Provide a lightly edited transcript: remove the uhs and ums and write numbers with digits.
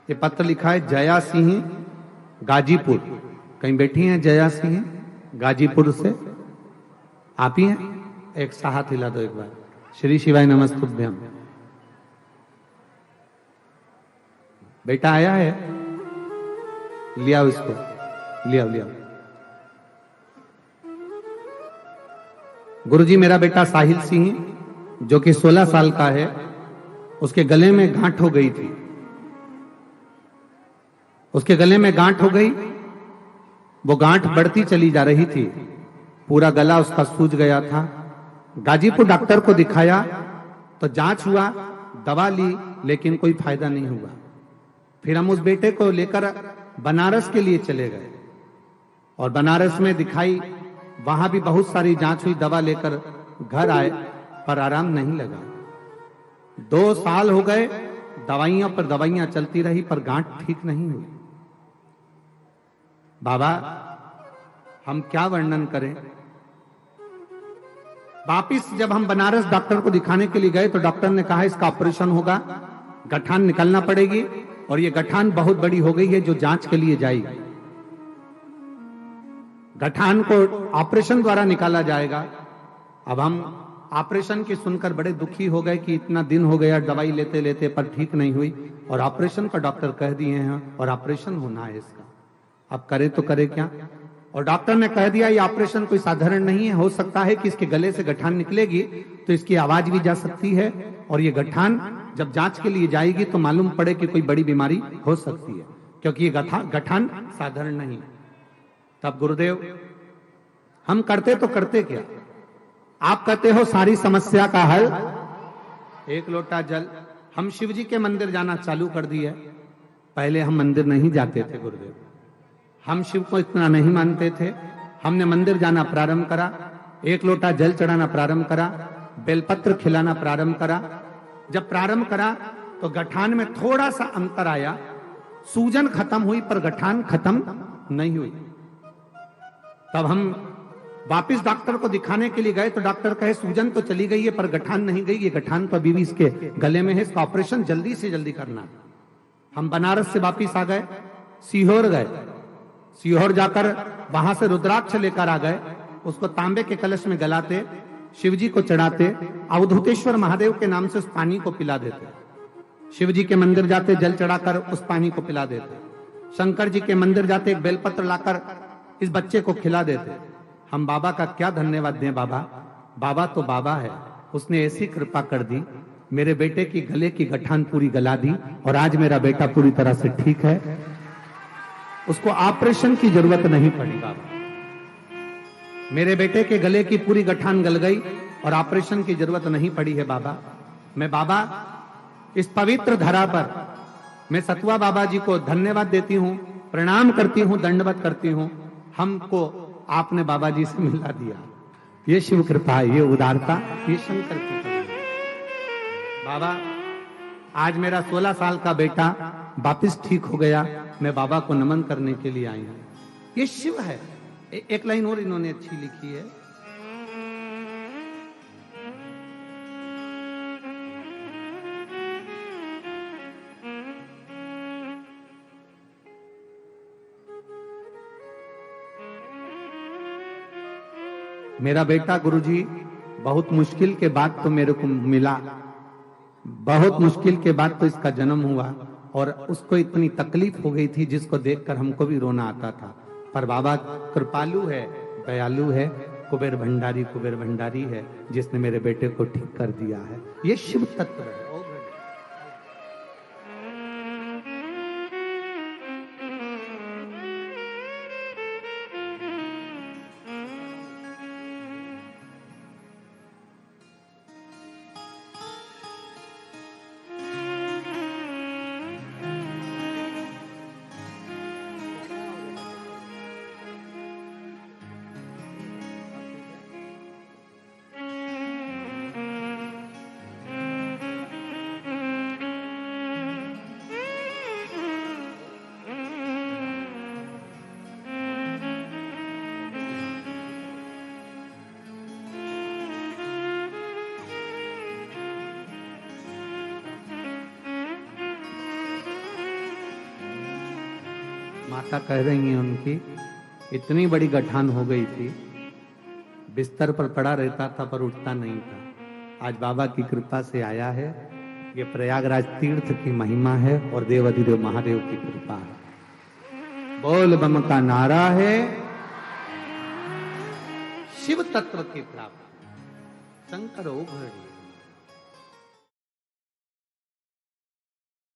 ये पत्र लिखा है जया सिंह गाजीपुर। कहीं बैठी हैं जया सिंह गाजीपुर से? आप ही हैं? एक सा हाथ हिला दो एक बार। श्री शिवाय नमस्तुभ्यम। बेटा आया है? लिया उसको, लिया लिया। गुरुजी, मेरा बेटा साहिल सिंह जो कि 16 साल का है, उसके गले में गांठ हो गई थी। उसके गले में गांठ हो गई, वो गांठ बढ़ती चली जा रही थी, पूरा गला उसका सूज गया था। गाजीपुर डॉक्टर को दिखाया तो जांच हुआ, दवा ली, लेकिन कोई फायदा नहीं हुआ। फिर हम उस बेटे को लेकर बनारस के लिए चले गए और बनारस में दिखाई, वहां भी बहुत सारी जांच हुई, दवा लेकर घर आए, पर आराम नहीं लगा। 2 साल हो गए, दवाइयां पर दवाइयां चलती रही, पर गांठ ठीक नहीं हुई। बाबा, हम क्या वर्णन करें। वापिस जब हम बनारस डॉक्टर को दिखाने के लिए गए तो डॉक्टर ने कहा इसका ऑपरेशन होगा, गठान निकालना पड़ेगी, और ये गठान बहुत बड़ी हो गई है जो जांच के लिए जाएगी। गठान को ऑपरेशन द्वारा निकाला जाएगा। अब हम ऑपरेशन की सुनकर बड़े दुखी हो गए कि इतना दिन हो गया दवाई लेते लेते, पर ठीक नहीं हुई, और ऑपरेशन का डॉक्टर कह दिए हैं और ऑपरेशन होना है इसका। अब करे तो करे क्या। और डॉक्टर ने कह दिया ये ऑपरेशन कोई साधारण नहीं है, हो सकता है कि इसके गले से गठान निकलेगी तो इसकी आवाज भी जा सकती है, और ये गठान जब जांच के लिए जाएगी तो मालूम पड़े कि कोई बड़ी बीमारी हो सकती है, क्योंकि ये गठान साधारण नहीं। तब गुरुदेव, हम करते तो करते क्या। आप कहते हो सारी समस्या का हल 1 लोटा जल। हम शिव जी के मंदिर जाना चालू कर दिए। पहले हम मंदिर नहीं जाते थे गुरुदेव, हम शिव को इतना नहीं मानते थे। हमने मंदिर जाना प्रारंभ करा, 1 लोटा जल चढ़ाना प्रारंभ करा, बेलपत्र खिलाना प्रारंभ करा। जब प्रारंभ करा तो गठान में थोड़ा सा अंतर आया, सूजन खत्म हुई पर गठान खत्म नहीं हुई। तब हम वापिस डॉक्टर को दिखाने के लिए गए तो डॉक्टर कहे सूजन तो चली गई है पर गठान नहीं गई, ये गठान तो अभी भी इसके गले में है, इसका ऑपरेशन जल्दी से जल्दी करना। हम बनारस से वापिस आ गए, सीहोर गए। सीहोर जाकर वहां से रुद्राक्ष लेकर आ गए, उसको तांबे के कलश में गलाते, शिवजी को चढ़ाते, अवधूतेश्वर महादेव के नाम से उस पानी को पिला देते। शिवजी के मंदिर जाते, जल चढ़ाकर उस पानी को पिला देते। शंकर जी के मंदिर जाते, एक बेलपत्र लाकर इस बच्चे को खिला देते। हम बाबा का क्या धन्यवाद दें। बाबा, बाबा तो बाबा है, उसने ऐसी कृपा कर दी, मेरे बेटे की गले की गठान पूरी गला दी, और आज मेरा बेटा पूरी तरह से ठीक है, उसको ऑपरेशन की जरूरत नहीं पड़ी। बाबा, मेरे बेटे के गले की पूरी गठान गल गई और ऑपरेशन की जरूरत नहीं पड़ी है। बाबा, मैं बाबा इस पवित्र धरा पर मैं सतुआ बाबा जी को धन्यवाद देती हूं, प्रणाम करती हूं, दंडवत करती हूं। हमको आपने बाबा जी से मिला दिया, ये शिव कृपा, ये उदारता, ये शंकर की कृपा। बाबा, आज मेरा 16 साल का बेटा वापिस ठीक हो गया, मैं बाबा को नमन करने के लिए आई हूं। ये शिव है। एक लाइन और इन्होंने अच्छी लिखी है, मेरा बेटा गुरुजी बहुत मुश्किल के बाद तो मेरे को मिला, बहुत मुश्किल के बाद तो इसका जन्म हुआ, और उसको इतनी तकलीफ हो गई थी जिसको देखकर हमको भी रोना आता था। पर बाबा कृपालु है, दयालु है, कुबेर भंडारी है, जिसने मेरे बेटे को ठीक कर दिया है। ये शिव तत्व है। माता कह रही हैं उनकी, इतनी बड़ी गठान हो गई थी, बिस्तर पर पड़ा रहता था पर उठता नहीं था। आज बाबा की कृपा से आया है। ये प्रयागराज तीर्थ की महिमा है और देवाधिदेव महादेव की कृपा है। बोल बम का नारा है, शिव तत्व की प्राप्ति। शंकर ओघड़